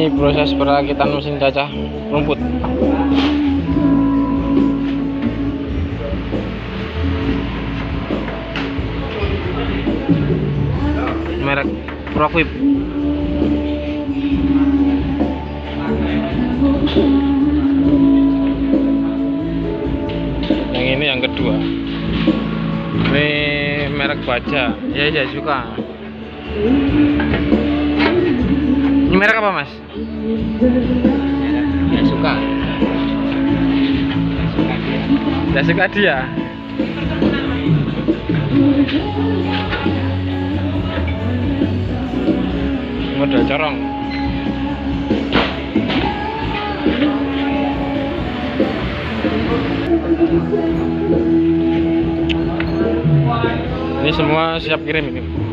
Ini proses perakitan mesin cacah rumput. Merek proquip. Yang ini yang kedua. Ini merek baja. Ya suka. Ini merek apa, Mas? Ya suka. Ya suka dia. Model corong. Ini semua siap kirim ini.